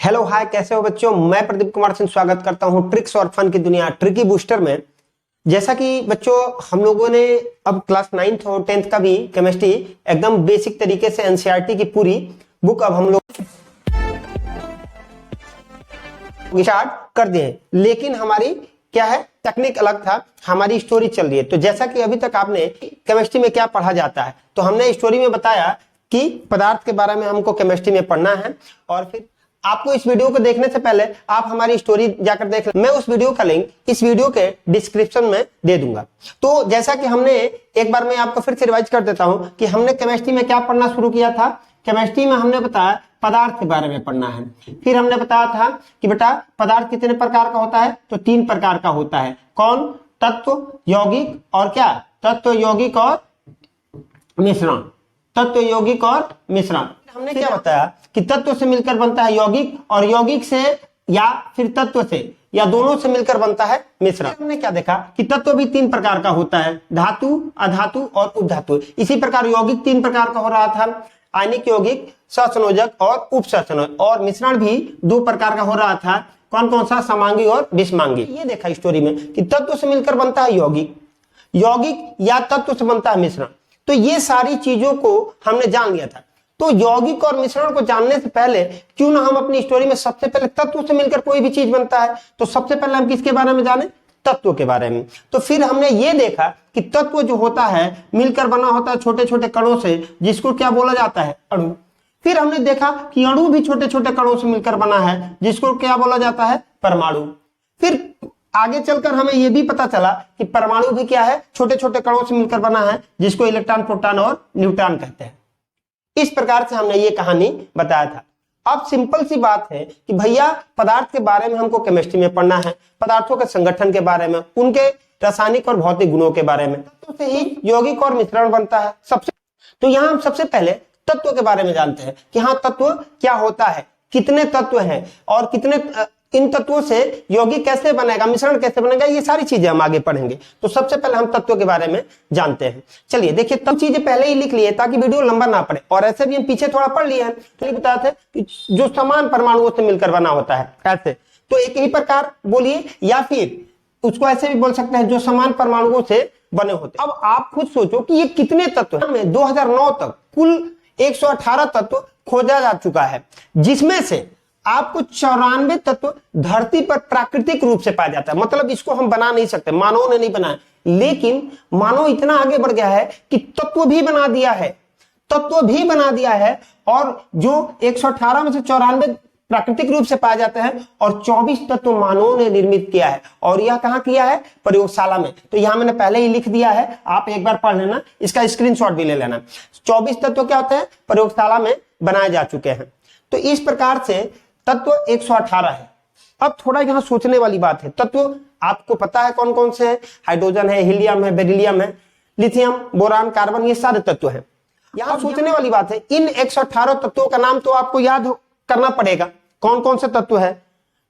Hello hi, कैसे हो बच्चों। मैं प्रदीप कुमार सिंह स्वागत करता हूं ट्रिक्स और फन की दुनिया ट्रिकी बूस्टर में। जैसा कि बच्चों हम लोगों ने अब क्लास 9th और 10th का भी केमिस्ट्री एकदम बेसिक तरीके से एनसीईआरटी की पूरी बुक अब हम लोग स्टार्ट कर दिए हैं। लेकिन हमारी क्या है, टेक्निक अलग था, हमारी स्टोरी चल रही है। तो जैसा कि अभी तक आपने केमिस्ट्री में क्या पढ़ा जाता है, तो हमने स्टोरी में बताया कि पदार्थ के बारे में हमको केमिस्ट्री में पढ़ना है। और फिर आपको इस वीडियो को देखने से पहले आप हमारी स्टोरी जाकर देख लें। मैं उस वीडियो का लिंक इस वीडियो के डिस्क्रिप्शन में दे दूंगा। तो जैसा कि हमने एक बार मैं आपको फिर से रिवाइज कर देता हूं कि हमने केमिस्ट्री में क्या पढ़ना शुरू किया था। केमिस्ट्री में हमने बताया पदार्थ के बारे में पढ़ना है। फिर हमने बताया था कि बेटा पदार्थ कितने प्रकार का होता है, तो 3 प्रकार का होता है। कौन? तत्व, यौगिक और क्या? तत्व, यौगिक और मिश्रण। तत्व, यौगिक और मिश्रण। हमने क्या बताया कि तत्व से मिलकर बनता है यौगिक, और यौगिक से या फिर तत्व से या दोनों से मिलकर बनता है मिश्रण। हमने क्या देखा कि तत्व भी 3 प्रकार का होता है, धातु, अधातु और उपधातु। इसी प्रकार यौगिक 3 प्रकार का हो रहा था, आयनिक यौगिक, सहसंयोजक और उपसहसंयोजक। और मिश्रण भी 2 प्रकार का हो रहा था। कौन कौन सा? समांगी और विषमांगी। ये देखा स्टोरी में कि तत्व से मिलकर बनता है यौगिक, यौगिक या तत्व से बनता है मिश्रण। तो ये सारी चीजों को हमने जान लिया था। तो यौगिक और मिश्रण को जानने से पहले क्यों ना हम अपनी स्टोरी में सबसे पहले तत्व से मिलकर कोई भी चीज बनता है, तो सबसे पहले हम किसके बारे में जाने? तत्व के बारे में। तो फिर हमने ये देखा कि तत्व जो होता है मिलकर बना होता है छोटे छोटे कणों से, जिसको क्या बोला जाता है? अणु। फिर हमने देखा कि अणु भी छोटे छोटे कणों से मिलकर बना है, जिसको क्या बोला जाता है? परमाणु। फिर आगे चलकर हमें यह भी पता चला कि परमाणु भी क्या है? छोटे छोटे कणों से मिलकर बना है, जिसको इलेक्ट्रॉन, प्रोटॉन और न्यूट्रॉन कहते हैं। इस प्रकार से हमने ये कहानी बताया था। अब सिंपल सी बात है कि भैया पदार्थ के बारे में हमको केमिस्ट्री में पढ़ना है, पदार्थों के संगठन के बारे में, उनके रासायनिक और भौतिक गुणों के बारे में। तत्व से ही यौगिक और मिश्रण बनता है। तो यहाँ हम सबसे पहले तत्व के बारे में जानते हैं कि हाँ तत्व क्या होता है, कितने तत्व हैं और कितने इन तत्वों से यौगिक कैसे बनेगा, मिश्रण कैसे बनेगा, ये सारी चीजें हम आगे पढ़ेंगे। तो सबसे पहले हम तत्व के बारे में जानते हैं। चलिए देखिए, तब चीजें पहले ही लिख लिए ताकि वीडियो लंबा ना पड़े, और ऐसे भी हम पीछे थोड़ा पढ़ लिए हैं। तो ये बताते हैं कि जो समान परमाणुओं से मिलकर बना होता है, ऐसे तो एक ही प्रकार बोलिए, या फिर उसको ऐसे भी बोल सकते हैं जो समान परमाणुओं से बने होते हैं। अब आप खुद सोचो कि ये कितने तत्व हैं। 2009 तक कुल 118 तत्व खोजा जा चुका है, जिसमें से आपको 94 तत्व धरती पर प्राकृतिक रूप से पाया जाता है। मतलब इसको हम बना नहीं सकते, मानव ने नहीं बनाया। लेकिन मानव इतना आगे बढ़ गया है कि तत्व भी बना दिया है, तत्व भी बना दिया है। और जो 118 में से 94 प्राकृतिक रूप से पाए जाते हैं, और 24 तत्व मानव ने निर्मित किया है। और यह कहां किया है? प्रयोगशाला में। तो यहां मैंने पहले ही लिख दिया है, आप एक बार पढ़ लेना, इसका स्क्रीनशॉट भी ले लेना। 24 तत्व क्या होते हैं? प्रयोगशाला में बनाए जा चुके हैं। तो इस प्रकार से तत्व 118 है। अब थोड़ा यहां सोचने वाली बात है। तत्व आपको पता है कौन कौन से हैं? हाइड्रोजन है, हीलियम है, बेरिलियम है, लिथियम, बोरान, कार्बन, ये सारे तत्व हैं। यहां सोचने वाली बात है, इन 118 तत्वों का नाम तो आपको याद करना पड़ेगा, कौन कौन से तत्व है,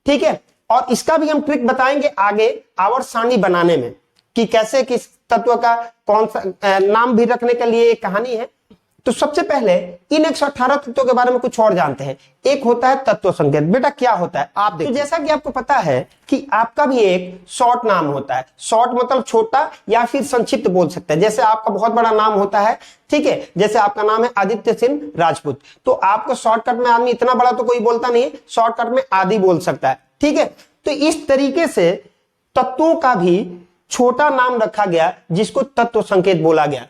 ठीक है। और इसका भी हम ट्रिक बताएंगे आगे आवर्त सारणी बनाने में, कि कैसे किस तत्व का कौन सा नाम भी रखने के लिए एक कहानी है। तो सबसे पहले इन 118 तत्वों के बारे में कुछ और जानते हैं। एक होता है तत्व संकेत। बेटा क्या होता है आप देखो। तो जैसा कि आपको पता है कि आपका भी एक शॉर्ट नाम होता है। शॉर्ट मतलब छोटा या फिर संक्षिप्त बोल सकते हैं। जैसे आपका बहुत बड़ा नाम होता है, ठीक है, जैसे आपका नाम है आदित्य सिंह राजपूत, तो आपको शॉर्टकट में आदमी इतना बड़ा तो कोई बोलता नहीं है, शॉर्टकट में आदि बोल सकता है, ठीक है। तो इस तरीके से तत्वों का भी छोटा नाम रखा गया, जिसको तत्व संकेत बोला गया।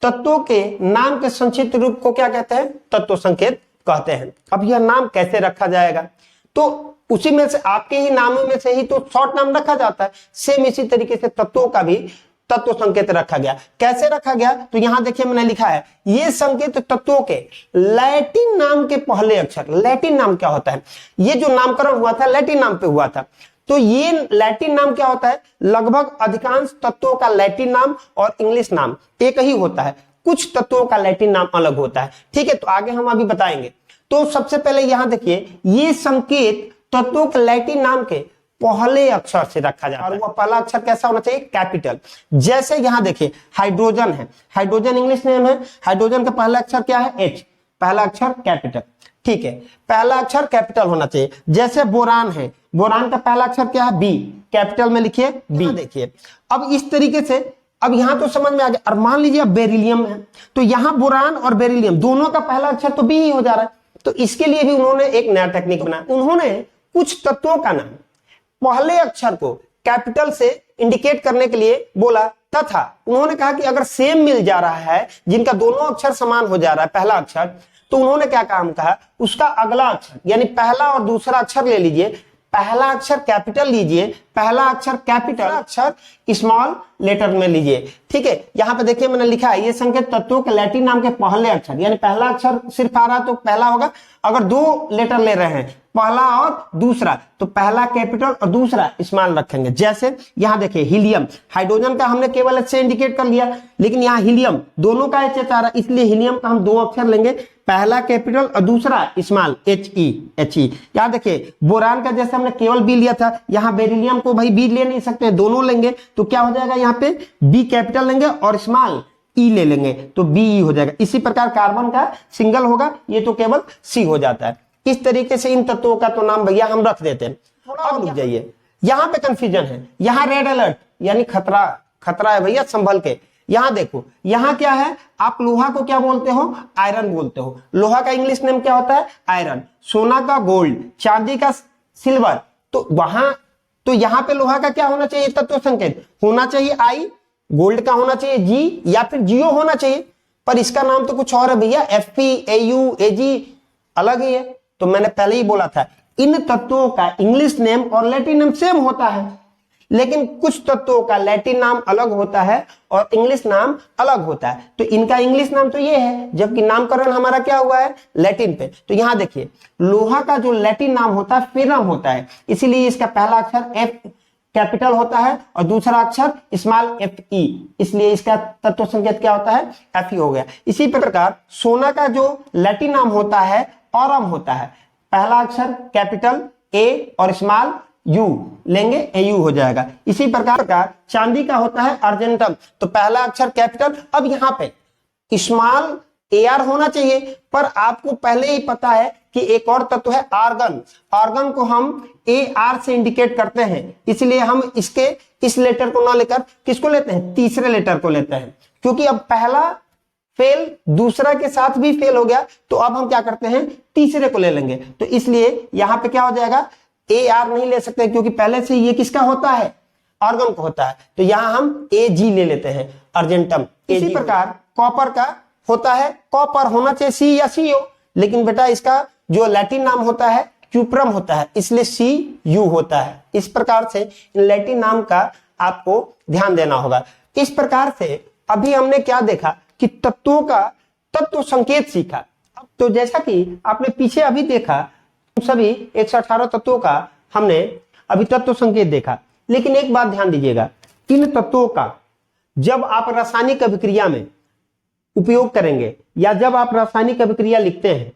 तत्वों के नाम के संक्षिप्त रूप को क्या कहते हैं? तत्व संकेत कहते हैं। अब यह नाम कैसे रखा जाएगा? तो उसी में से आपके ही नामों में से ही तो शॉर्ट नाम रखा जाता है। सेम इसी तरीके से तत्वों का भी तत्व संकेत रखा गया। कैसे रखा गया? तो यहां देखिए मैंने लिखा है, ये संकेत तत्वों के लैटिन नाम के पहले अक्षर। लैटिन नाम क्या होता है? ये जो नामकरण हुआ था लैटिन नाम पे हुआ था। तो ये लैटिन नाम क्या होता है? लगभग अधिकांश तत्वों का लैटिन नाम और इंग्लिश नाम एक ही होता है। कुछ तत्वों का लैटिन नाम अलग होता है, ठीक है। तो आगे हम अभी बताएंगे। तो सबसे पहले यहां देखिए, ये संकेत तत्वों के लैटिन नाम के पहले अक्षर से रखा जाता है। और वह पहला अक्षर कैसा होना चाहिए? कैपिटल। जैसे यहां देखिए हाइड्रोजन है, हाइड्रोजन इंग्लिश नेम है, हाइड्रोजन का पहला अक्षर क्या है? H, पहला अक्षर कैपिटल। ठीक है, पहला अक्षर कैपिटल होना चाहिए। जैसे बोरान है, बोरान का पहला अक्षर क्या है? बी, कैपिटल में लिखिए बी। देखिए अब इस तरीके से, अब यहां तो समझ में आ गया। और मान लीजिए अब बेरिलियम है, तो यहां बोरान और बेरिलियम दोनों का पहला अक्षर तो बी ही हो जा रहा है। तो इसके लिए भी उन्होंने एक नया टेक्निक बनाया। उन्होंने कुछ तत्वों का नाम पहले अक्षर को कैपिटल से इंडिकेट करने के लिए बोला, तथा उन्होंने कहा कि अगर सेम मिल जा रहा है, जिनका दोनों अक्षर समान हो जा रहा है पहला अक्षर, तो उन्होंने क्या काम कहा, उसका अगला अक्षर यानी पहला और दूसरा अक्षर ले लीजिए, पहला अक्षर कैपिटल लीजिए, पहला अक्षर कैपिटल, अक्षर स्मॉल लेटर में लीजिए। ठीक है, यहां पे देखिए मैंने लिखा है ये संकेत तत्वों के लैटिन नाम के पहले अक्षर, यानी पहला अक्षर सिर्फ आ रहा तो पहला होगा। अगर दो लेटर ले रहे हैं, पहला और दूसरा, तो पहला कैपिटल और दूसरा स्मॉल रखेंगे। जैसे यहां देखिए हीलियम, हाइड्रोजन का हमने केवल एच से इंडिकेट कर लिया, लेकिन यहाँ हीलियम दोनों का एच आ रहा, इसलिए हीलियम का हम दो अक्षर लेंगे, पहला कैपिटल और दूसरा स्मॉल एच ई। याद देखिए बोरान का जैसे हमने केवल बी लिया था, यहाँ बेरिलियम को भाई बी ले नहीं सकते, दोनों लेंगे, तो क्या हो जाएगा, यहाँ पे बी कैपिटल लेंगे और स्मॉल ई ले लेंगे, तो बी ई हो जाएगा। इसी प्रकार कार्बन का सिंगल होगा, ये तो केवल सी हो जाता है। इस तरीके से इन तत्वों का तो नाम भैया हम रख देते हैं। थोड़ा रुक जाइए, यहाँ पे कंफ्यूजन है, यहाँ रेड अलर्ट यानी खतरा, खतरा है भैया, संभल के। यहां देखो, यहां क्या है, आप लोहा को क्या बोलते हो, आयरन बोलते हो। लोहा का इंग्लिश नेम क्या होता है, आयरन। सोना का गोल्ड, चांदी का सिल्वर। तो वहां, तो यहां पे लोहा का क्या होना चाहिए, तत्व संकेत होना चाहिए आई, गोल्ड का होना चाहिए जी, या फिर जियो होना चाहिए, पर इसका नाम तो कुछ और है भैया, एफपी, एयू, एजी अलग ही है। तो मैंने पहले ही बोला था, इन तत्वों का इंग्लिश नेम और लैटिन नेम सेम होता है, लेकिन कुछ तत्वों का लैटिन नाम अलग होता है और इंग्लिश नाम अलग होता है। तो इनका इंग्लिश नाम तो ये है, जबकि नामकरण हमारा क्या हुआ है, लैटिन पे। तो यहां देखिए लोहा का जो लैटिन नाम होता है फेरम होता है, इसीलिए इसका पहला अक्षर एफ कैपिटल होता है और दूसरा अक्षर स्मॉल एफ ई, इसलिए इसका तत्व संकेत क्या होता है, एफ ई हो गया। इसी प्रकार सोना का जो लैटिन नाम होता है ऑरम होता है, पहला अक्षर कैपिटल ए और स्मॉल यू लेंगे, एयू हो जाएगा। इसी प्रकार चांदी का होता है अर्जेंटम, तो पहला अक्षर कैपिटल। अब यहां पे स्मॉल एआर होना चाहिए, पर आपको पहले ही पता है कि एक और तत्व है आर्गन, आर्गन को हम ए आर से इंडिकेट करते हैं, इसलिए हम इसके इस लेटर को ना लेकर किसको लेते हैं, तीसरे लेटर को लेते हैं। क्योंकि अब पहला फेल दूसरा के साथ भी फेल हो गया, तो अब हम क्या करते हैं, तीसरे को ले लेंगे। तो इसलिए यहां पे क्या हो जाएगा, ए आर नहीं ले सकते, क्योंकि पहले से ये किसका होता है, आर्गन को होता है। तो यहां हम ए जी ले लेते हैं, अर्जेंटम। इसी प्रकार कॉपर का होता है, कॉपर होना चाहिए सी या सी ओ, लेकिन बेटा इसका जो लैटिन नाम होता है क्यूप्रम होता है, इसलिए सी यू होता है। इस प्रकार से लैटिन नाम का आपको ध्यान देना होगा। इस प्रकार से अभी हमने क्या देखा कि तत्वों का तत्व संकेत सीखा। अब तो जैसा कि आपने पीछे अभी देखा, सभी 118 तत्वों का हमने अभी तत्व संकेत देखा, लेकिन एक बात ध्यान दीजिएगा, इन तत्वों का जब आप रासायनिक अभिक्रिया में उपयोग करेंगे या जब आप रासायनिक अभिक्रिया लिखते हैं,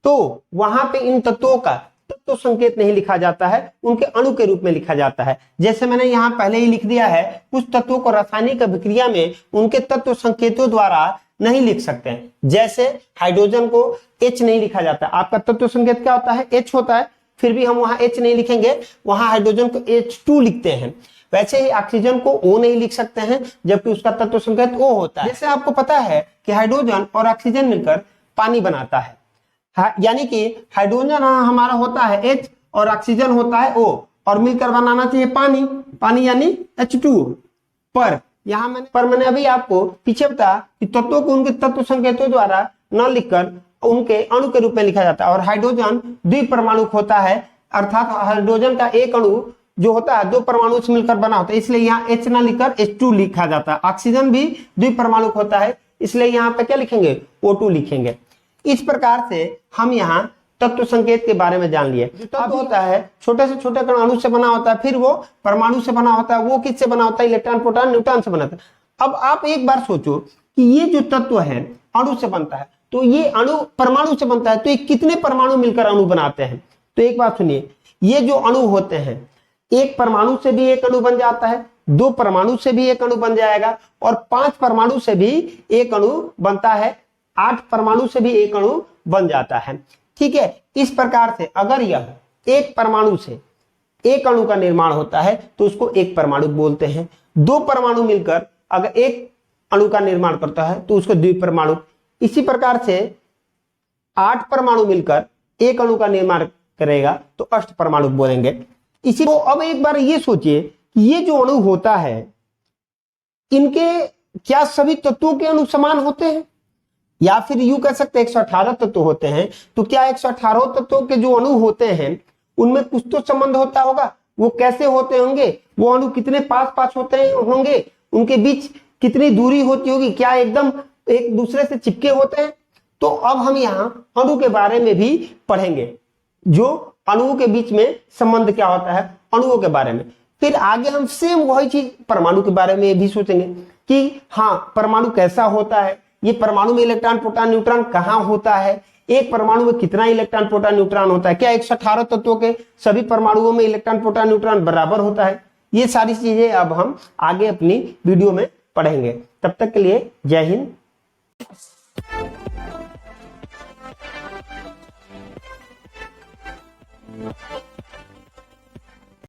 तो वहां पे इन तत्वों का तत्व संकेत नहीं लिखा जाता है, उनके अणु के रूप में लिखा जाता है। जैसे मैंने यहाँ पहले ही लिख दिया है, कुछ तत्वों को रासायनिक अभिक्रिया में उनके तत्व संकेतों द्वारा नहीं लिख सकते हैं। जैसे हाइड्रोजन को H नहीं लिखा जाता, आपका तत्व संकेत क्या होता है, H होता है, फिर भी हम वहां H नहीं लिखेंगे, वहां हाइड्रोजन को H2 लिखते हैं। वैसे ही ऑक्सीजन को O नहीं लिख सकते हैं, जबकि उसका तत्व संकेत O होता है। जैसे आपको पता है कि हाइड्रोजन और ऑक्सीजन मिलकर पानी बनाता है, यानी कि हाइड्रोजन हमारा होता है H और ऑक्सीजन होता है O, और मिलकर बनाना चाहिए पानी, पानी यानी H2। पर यहां मैंने अभी आपको पीछे बताया कि तत्वों को उनके तत्व संकेतों द्वारा न लिखकर उनके अणु के रूप में लिखा जाता है। और हाइड्रोजन द्विपरमाणुक होता है, अर्थात हाइड्रोजन का एक अणु जो होता है दो परमाणु से मिलकर बना होता है, इसलिए यहाँ H ना लिखकर H2 लिखा जाता है। ऑक्सीजन भी द्विपरमाणुक होता है, इसलिए यहाँ पे क्या लिखेंगे, O2 लिखेंगे। इस प्रकार से हम यहाँ तत्व संकेत के बारे में जान लिए। जो तत्व होता है छोटे से छोटे कण अणु से बना होता है, फिर वो परमाणु से बना होता है, वो किससे बना होता है, इलेक्ट्रॉन प्रोटॉन न्यूट्रॉन से बना होता है। अब आप एक बार सोचो कि ये जो तत्व है अणु से बनता है, तो ये अणु परमाणु से बनता है, तो ये कितने परमाणु मिलकर अणु बनाते हैं। तो एक बात सुनिए, ये जो अणु होते हैं, एक परमाणु से भी एक अणु बन जाता है, दो परमाणु से भी एक अणु बन जाएगा, और 5 परमाणु से भी एक अणु बनता है, 8 परमाणु से भी एक अणु बन जाता है। ठीक है, इस प्रकार से अगर यह एक परमाणु से एक अणु का निर्माण होता है तो उसको एक परमाणु बोलते हैं। दो परमाणु मिलकर अगर एक अणु का निर्माण करता है तो उसको द्विपरमाणु। इसी प्रकार से 8 परमाणु मिलकर एक अणु का निर्माण करेगा तो अष्ट परमाणु बोलेंगे। इसी को अब एक बार ये सोचिए कि ये जो अणु होता है इनके क्या सभी तत्वों के अणु समान होते हैं, या फिर यूं कह सकते हैं 118 तत्व होते हैं, तो क्या 118 तत्वों के जो अणु होते हैं उनमें कुछ तो संबंध होता होगा। वो कैसे होते होंगे, वो अणु कितने पास पास होते होंगे, उनके बीच कितनी दूरी होती होगी, क्या एकदम एक दूसरे से चिपके होते हैं। तो अब हम यहाँ अणु के बारे में भी पढ़ेंगे, जो अणुओं के बीच में संबंध क्या होता है अणुओं के बारे में। फिर आगे हम सेम वही चीज परमाणु के बारे में भी सोचेंगे कि हाँ परमाणु कैसा होता है, ये परमाणु में इलेक्ट्रॉन प्रोटॉन न्यूट्रॉन कहाँ होता है, एक परमाणु में कितना इलेक्ट्रॉन प्रोटॉन न्यूट्रॉन होता है, क्या 118 तत्वों के सभी परमाणुओं में इलेक्ट्रॉन प्रोटॉन न्यूट्रॉन बराबर होता है। ये सारी चीजें अब हम आगे अपनी वीडियो में पढ़ेंगे। तब तक के लिए जय हिंद।